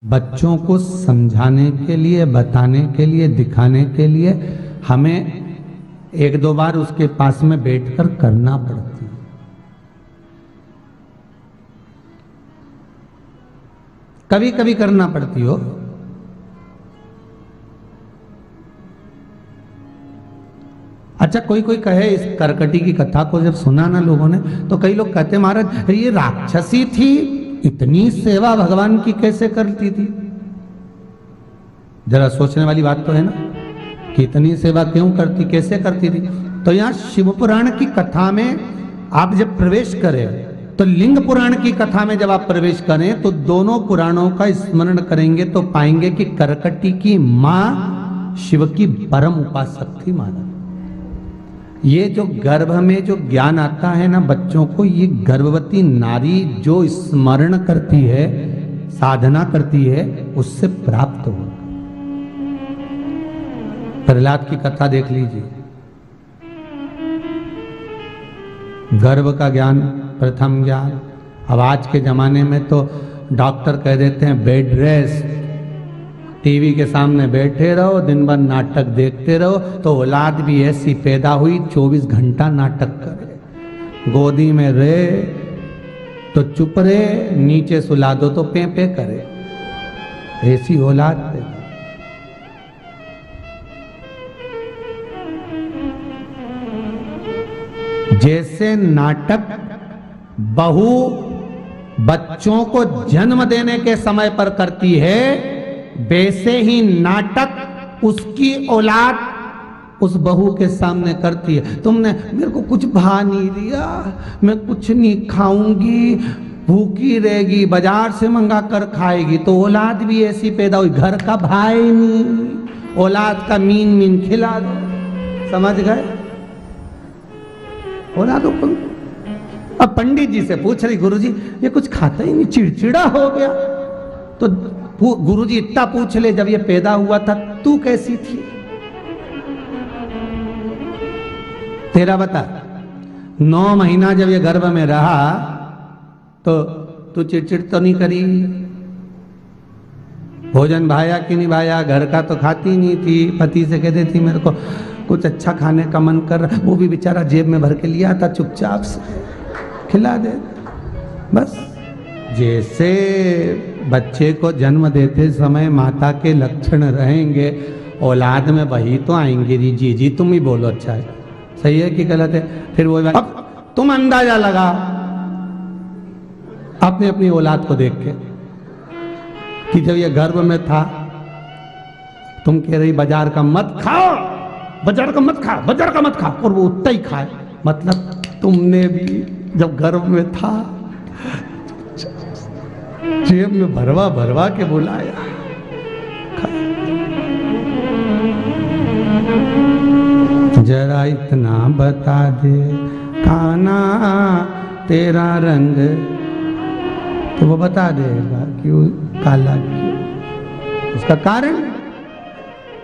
बच्चों को समझाने के लिए, बताने के लिए, दिखाने के लिए हमें एक दो बार उसके पास में बैठकर करना पड़ती है। कभी कभी करना पड़ती हो। अच्छा, कोई कोई कहे, इस करकटी की कथा को जब सुना ना लोगों ने, तो कई लोग कहते महाराज ये राक्षसी थी, इतनी सेवा भगवान की कैसे करती थी। जरा सोचने वाली बात तो है ना, कि इतनी सेवा क्यों करती, कैसे करती थी। तो यहां शिव पुराण की कथा में आप जब प्रवेश करें, तो लिंग पुराण की कथा में जब आप प्रवेश करें, तो दोनों पुराणों का स्मरण करेंगे तो पाएंगे कि करकटी की मां शिव की परम उपासक थी महाराज। ये जो गर्भ में जो ज्ञान आता है ना बच्चों को, ये गर्भवती नारी जो स्मरण करती है, साधना करती है, उससे प्राप्त होगा। प्रहलाद की कथा देख लीजिए, गर्भ का ज्ञान, प्रथम ज्ञान। अब आज के जमाने में तो डॉक्टर कह देते हैं बेड रेस्ट, टीवी के सामने बैठे रहो, दिन भर नाटक देखते रहो, तो औलाद भी ऐसी पैदा हुई 24 घंटा नाटक करे। गोदी में रहे तो चुप रहे, नीचे सुला दो तो पे पे करे, ऐसी औलाद पैदा। जैसे नाटक बहू बच्चों को जन्म देने के समय पर करती है, वैसे ही नाटक उसकी औलाद उस बहू के सामने करती है। तुमने मेरे को कुछ भा नहीं दिया, मैं कुछ नहीं खाऊंगी, भूखी रहेगी, बाजार से मंगा कर खाएगी। तो औलाद भी ऐसी पैदा हुई, घर का भाई नहीं, औलाद का मीन मीन खिला दो। समझ गए? औलादों को। अब पंडित जी से पूछ रही, गुरुजी ये कुछ खाता ही नहीं, चिड़चिड़ा हो गया। तो गुरुजी इतना पूछ ले, जब ये पैदा हुआ था तू कैसी थी, तेरा बता। 9 महीना जब ये गर्भ में रहा तो तू चिड़चिड़ तो नहीं करी, भोजन भाया कि नहीं भाया, घर का तो खाती नहीं थी, पति से कहती थी मेरे को कुछ अच्छा खाने का मन कर रहा, वो भी बेचारा जेब में भर के लिया था, चुपचाप से खिला दे बस। जैसे बच्चे को जन्म देते समय माता के लक्षण रहेंगे, औलाद में वही तो आएंगे। जी तुम ही बोलो, अच्छा है, सही है कि गलत है? फिर वो अब तुम अंदाजा लगा अपने अपनी औलाद को देख के, कि जब ये गर्भ में था तुम कह रही बाजार का मत खाओ, बाजार का मत खा, बाजार का मत खा, और वो उतना ही खाए। मतलब तुमने भी जब गर्भ में था जेब में भरवा भरवा के बुलाया। जरा इतना बता दे काना तेरा रंग, तो वो बता देगा कि वो काला क्यों। उसका कारण